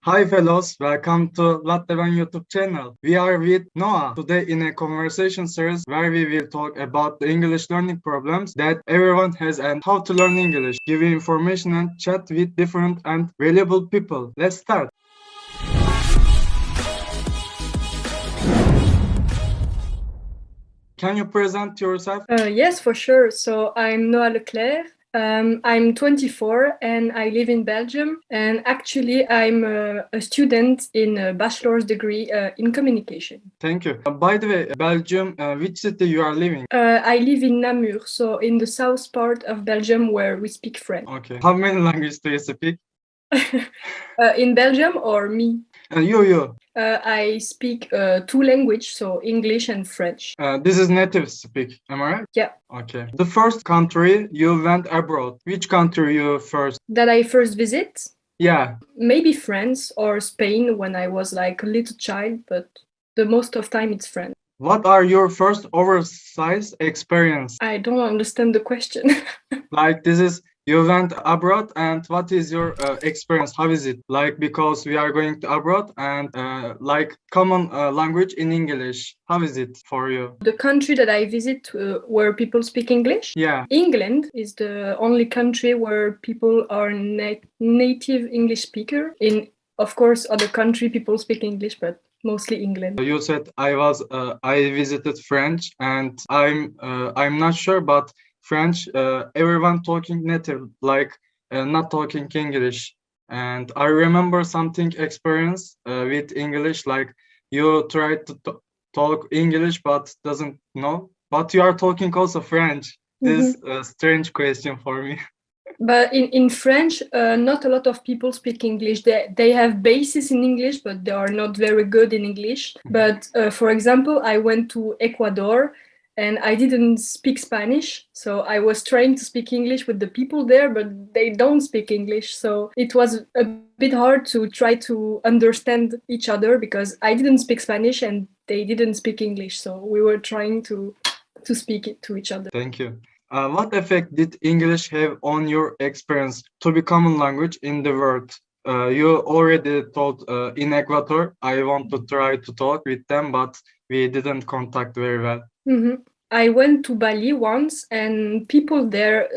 Hi fellows, welcome to Latte'Man YouTube channel. We are with Noah today in a conversation series where we will talk about the English learning problems that everyone has and how to learn English, give you information and chat with different and valuable people. Let's start. Can you present yourself? Yes, for sure. So I'm Noah Leclerc. I'm 24 and I live in Belgium. And actually, I'm a student in a bachelor's degree in communication. Thank you. By the way, Belgium, which city you are living? I live in Namur, so in the south part of Belgium where we speak French. Okay. How many languages do you speak? In Belgium or me? You. I speak two languages, so English and French. This is native speak, am I right? Yeah. Okay. The first country you went abroad, which country you first? That I first visit? Yeah. Maybe France or Spain when I was like a little child, but the most of time it's France. What are your first oversized experience? I don't understand the question. Like this is you went abroad and what is your experience? How is it? Like because we are going to abroad and like common language in English. How is it for you? The country that I visit where people speak English? Yeah. England is the only country where people are native English speaker. In, of course, other country people speak English, but mostly England. You said I visited French and I'm not sure, but French everyone talking native, like not talking English. And I remember something experience with English, like you try to talk English but doesn't know, but you are talking also French. This is a strange question for me. But in French, not a lot of people speak English. They have bases in English, but they are not very good in English. But for example, I went to Ecuador and I didn't speak Spanish. So I was trying to speak English with the people there, but they don't speak English. So it was a bit hard to try to understand each other because I didn't speak Spanish and they didn't speak English. So we were trying to speak it to each other. Thank you. What effect did English have on your experience to be common language in the world? You already told in Ecuador, I want to try to talk with them, but we didn't contact very well. I went to Bali once and people there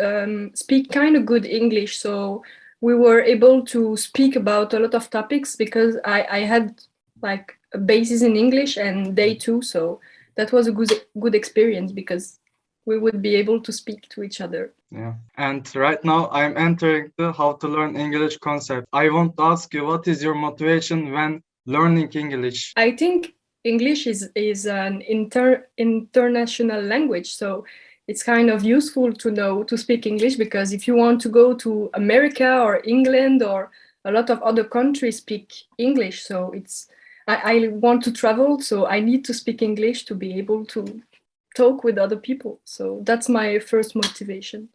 speak kind of good English. So we were able to speak about a lot of topics because I had like a basis in English and they too. So that was a good experience because we would be able to speak to each other. Yeah. And right now I'm entering the how to learn English concept. I want to ask you, what is your motivation when learning English? I think English is an international language. So it's kind of useful to know to speak English because if you want to go to America or England or a lot of other countries speak English. So I want to travel, so I need to speak English to be able to talk with other people. So that's my first motivation.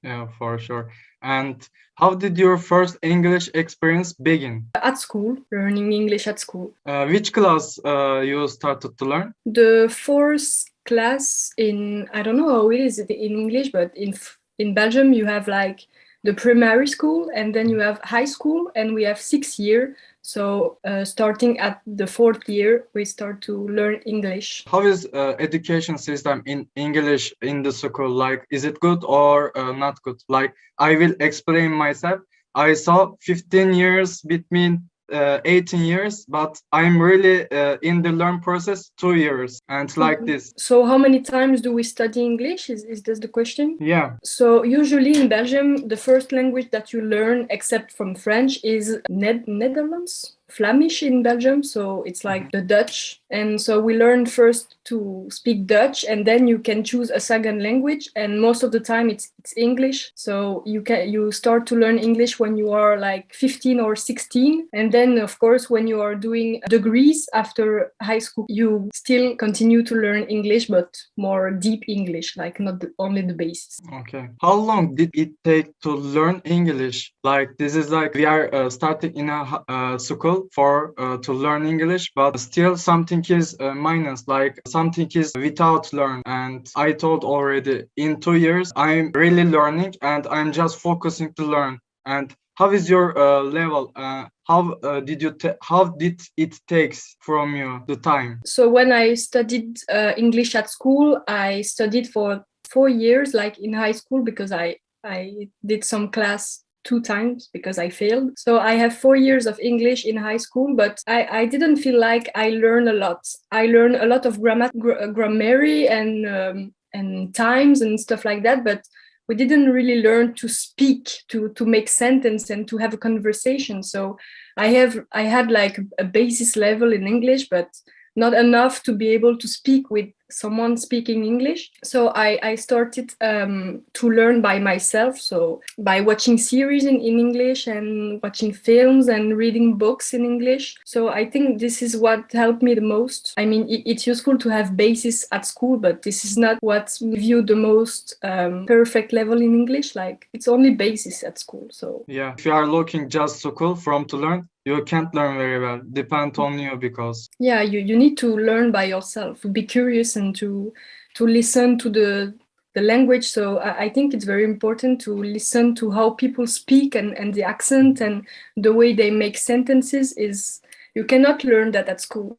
Yeah, for sure. And how did your first English experience begin? At school, learning English at school. Which class you started to learn? The fourth class in, I don't know how it is in English, but in Belgium you have like the primary school and then you have high school and we have 6 years. So starting at the 4th year, we start to learn English. How is education system in English in the school? Like, is it good or not good? Like, I will explain myself. I saw 15 years between 18 years, but I'm really in the learn process 2 years and like this. So how many times do we study English? Is this the question? Yeah. So usually in Belgium, the first language that you learn, except from French, is Netherlands, Flemish in Belgium. So it's like the Dutch. And so we learn first to speak Dutch and then you can choose a second language. And most of the time it's English. So you start to learn English when you are like 15 or 16. And then of course, when you are doing degrees after high school, you still continue to learn English, but more deep English, like not only the basics. Okay. How long did it take to learn English? Like this is like we are starting in a school for to learn English, but still something is minus, like something is without learn. And I told already in 2 years I'm really learning and I'm just focusing to learn. And how is your level? How did it takes from you the time? So when I studied English at school, I studied for 4 years, like in high school, because I did some class 2 times because I failed. So I have 4 years of English in high school, but I didn't feel like I learned a lot. I learned a lot of grammar and times and stuff like that, but we didn't really learn to speak, to make sentence and to have a conversation. So I had like a basis level in English, but not enough to be able to speak with someone speaking English. So I started to learn by myself. So by watching series in English and watching films and reading books in English. So I think this is what helped me the most. I mean, it's useful to have basis at school, but this is not what gives you the most perfect level in English. Like it's only basis at school. So Yeah, if you are looking just school from to learn, you can't learn very well. Depend on you because yeah, you need to learn by yourself, be curious and to listen to the language. So I think it's very important to listen to how people speak and the accent and the way they make sentences. Is you cannot learn that at school.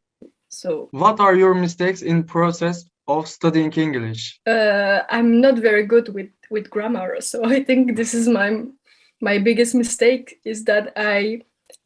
So what are your mistakes in process of studying English? I'm not very good with grammar. So I think this is my biggest mistake, is that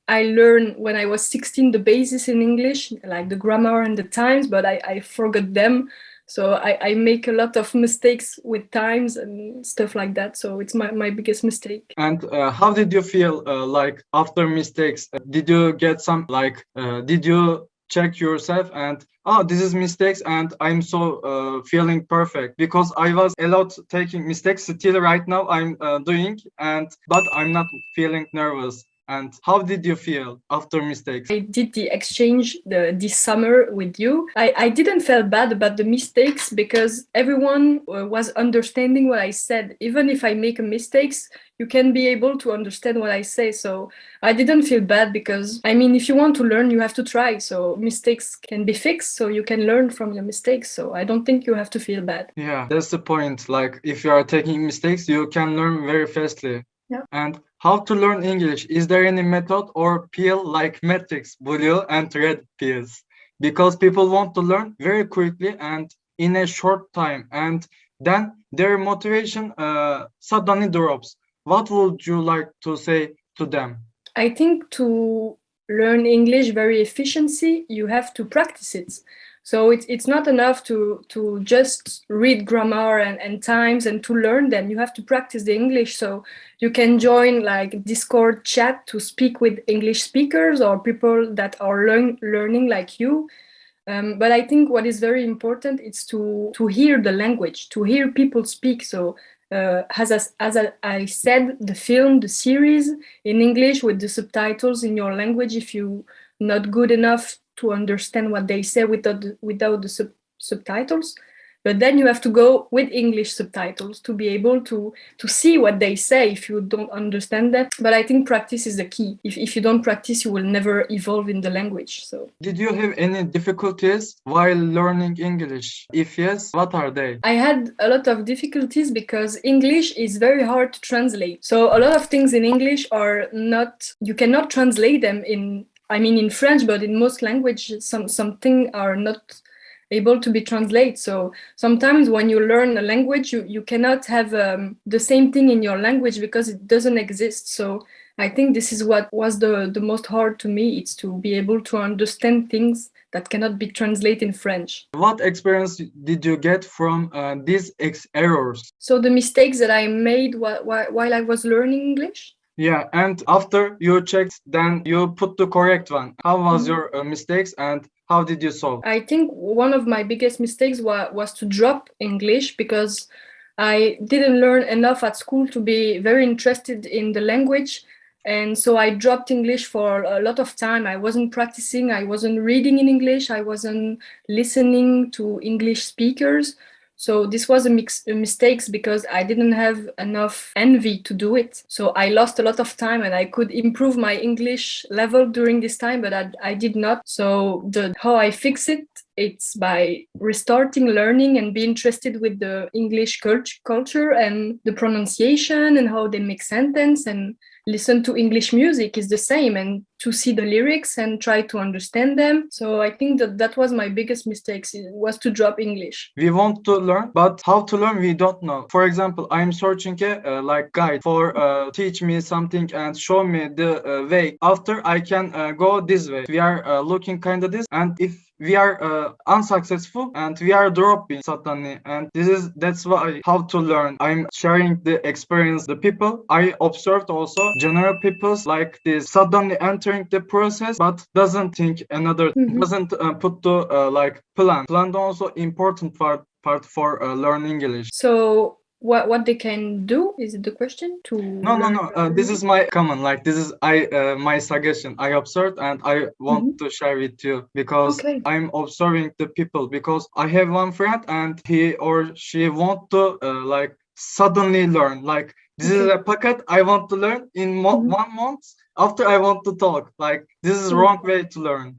I learned when I was 16 the basis in English, like the grammar and the times, but I forgot them. So I make a lot of mistakes with times and stuff like that. So it's my biggest mistake. And how did you feel like after mistakes? Did you get some like did you check yourself and oh, this is mistakes and I'm so feeling perfect because I was a lot taking mistakes still right now I'm doing and but I'm not feeling nervous. And how did you feel after mistakes? I did the exchange this summer with you. I didn't feel bad about the mistakes because everyone was understanding what I said. Even if I make mistakes, you can be able to understand what I say. So I didn't feel bad because, I mean, if you want to learn, you have to try. So mistakes can be fixed, so you can learn from your mistakes. So I don't think you have to feel bad. Yeah, that's the point. Like if you are taking mistakes, you can learn very fastly. Yeah. And how to learn English? Is there any method or pill like matrix, blue and red pills? Because people want to learn very quickly and in a short time, and then their motivation suddenly drops. What would you like to say to them? I think to learn English very efficiently, you have to practice it. So it's not enough to just read grammar and times and to learn them. You have to practice the English. So you can join like Discord chat to speak with English speakers or people that are learning like you. But I think what is very important is to hear the language, to hear people speak. So I said, the film, the series in English with the subtitles in your language, if you not good enough to understand what they say without the subtitles, but then you have to go with English subtitles to be able to see what they say if you don't understand that. But I think practice is the key. If you don't practice, you will never evolve in the language. So Did you have any difficulties while learning English? If yes, what are they? I had a lot of difficulties because English is very hard to translate. So a lot of things in English are not, you cannot translate them in, I mean, in French, but in most languages, some things are not able to be translated. So sometimes when you learn a language, you cannot have the same thing in your language because it doesn't exist. So I think this is what was the most hard to me. It's to be able to understand things that cannot be translated in French. What experience did you get from these errors? So the mistakes that I made while I was learning English. Yeah, and after you checked, then you put the correct one. How was your mistakes and how did you solve? I think one of my biggest mistakes was to drop English because I didn't learn enough at school to be very interested in the language. And so I dropped English for a lot of time. I wasn't practicing, I wasn't reading in English, I wasn't listening to English speakers. So this was a mistakes because I didn't have enough envy to do it. So I lost a lot of time and I could improve my English level during this time, but I did not. So how I fix it, it's by restarting learning and be interested with the English culture and the pronunciation and how they make sentence and listen to English music is the same, and to see the lyrics and try to understand them. So I think that was my biggest mistake, was to drop English. We want to learn, but how to learn we don't know. For example, I'm searching a like guide for teach me something and show me the way. After I can go this way. We are looking kind of this, and if we are unsuccessful and we are dropping suddenly, and that's why how to learn. I'm sharing the experience. The people I observed also general people's like this suddenly entering the process but doesn't think another doesn't put the like plan also important part for learning English. So what they can do, is it the question? To No. This is my comment. Like this is my suggestion. I observed and I want to share with you because I'm observing the people. Because I have one friend and he or she want to like suddenly learn. Like this is a packet I want to learn in 1 month. After I want to talk. Like this is wrong way to learn.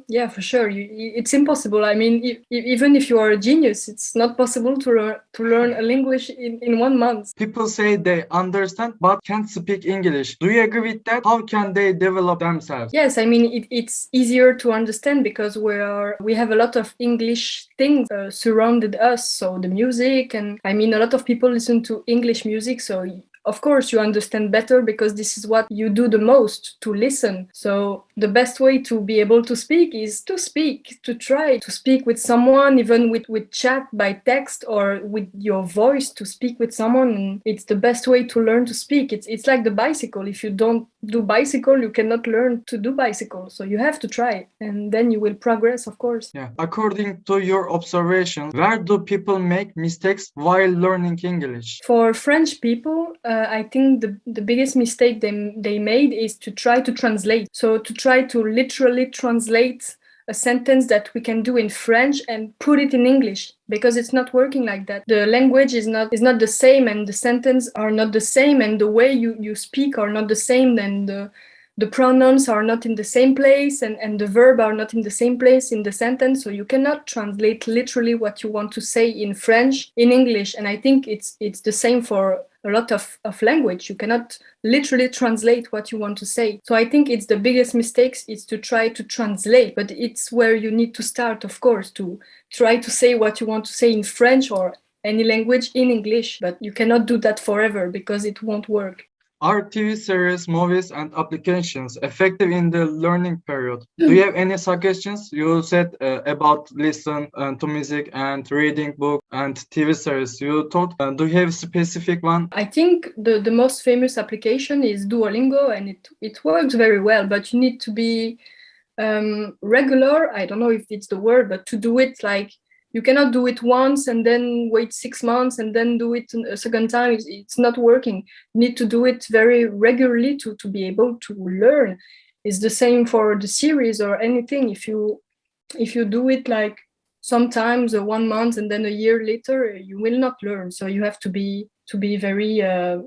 Yeah, for sure. It's impossible. I mean, even if you are a genius, it's not possible to learn a language in 1 month. People say they understand but can't speak English. Do you agree with that? How can they develop themselves? Yes, I mean, it's easier to understand because we have a lot of English things surrounded us. So the music, and I mean, a lot of people listen to English music. So of course you understand better because this is what you do the most, to listen. So the best way to be able to speak is to speak, to try to speak with someone, even with chat by text or with your voice, to speak with someone. And it's the best way to learn to speak. It's like the bicycle. If you don't do bicycle, you cannot learn to do bicycle. So you have to try and then you will progress, of course. Yeah. According to your observation, where do people make mistakes while learning English? For French people, I think the biggest mistake they made is to try to translate. So to try to literally translate a sentence that we can do in French and put it in English, because it's not working like that. The language is not the same, and the sentence are not the same, and the way you speak are not the same, and the pronouns are not in the same place, and the verb are not in the same place in the sentence. So you cannot translate literally what you want to say in French in English. And I think it's the same for a lot of language. You cannot literally translate what you want to say. So I think it's the biggest mistakes is to try to translate, but it's where you need to start, of course, to try to say what you want to say in French or any language in English, but you cannot do that forever because it won't work. Are TV series, movies, and applications effective in the learning period? Do you have any suggestions? You said about listen to music and reading book and TV series. You thought, do you have a specific one? I think the most famous application is Duolingo, and it works very well, but you need to be regular. I don't know if it's the word, but to do it like, you cannot do it once and then wait 6 months and then do it a second time. It's not working. You need to do it very regularly to be able to learn. It's the same for the series or anything. If you do it like sometimes 1 month and then a year later, you will not learn. So you have to be very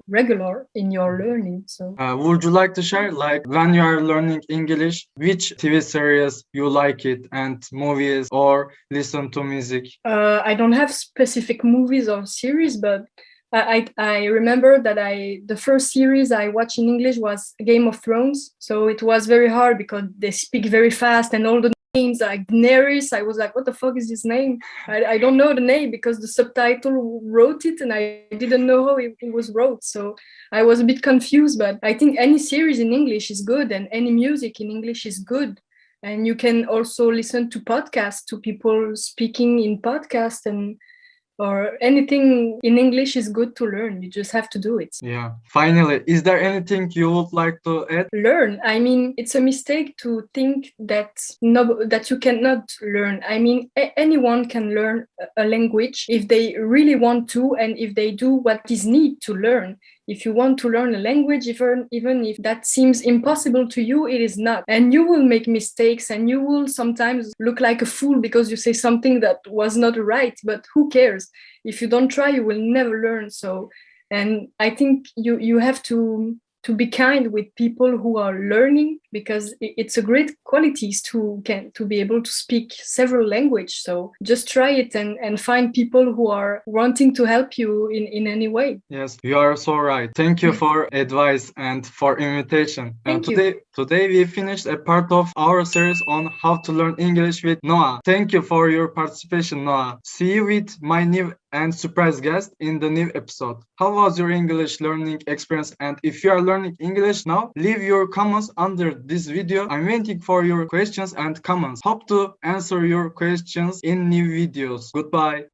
regular in your learning. So would you like to share, like when you are learning English, which TV series you like it, and movies or listen to music? I don't have specific movies or series, but I remember that the first series I watched in English was Game of Thrones. So it was very hard because they speak very fast, and all the names like Daenerys, I was like, what the fuck is this name? I don't know the name because the subtitle wrote it and I didn't know how it was wrote. So I was a bit confused, but I think any series in English is good and any music in English is good. And you can also listen to podcasts, to people speaking in podcasts, and or anything in English is good to learn. You just have to do it. Yeah. Finally, is there anything you would like to add? Learn. I mean, it's a mistake to think that you cannot learn. I mean, anyone can learn a language if they really want to, and if they do what is needed to learn. If you want to learn a language, even if that seems impossible to you, it is not. And you will make mistakes, and you will sometimes look like a fool because you say something that was not right, but who cares? If you don't try, you will never learn. So, and I think you have to to be kind with people who are learning, because it's a great qualities to be able to speak several language. So just try it and find people who are wanting to help you in any way. Yes, you are so right. Thank you for advice and for invitation. Thank you. Today we finished a part of our series on how to learn English with Noah. Thank you for your participation, Noah. See you with my new and surprise guest in the new episode. How was your English learning experience? And if you are learning English now, leave your comments under this video. I'm waiting for your questions and comments. Hope to answer your questions in new videos. Goodbye.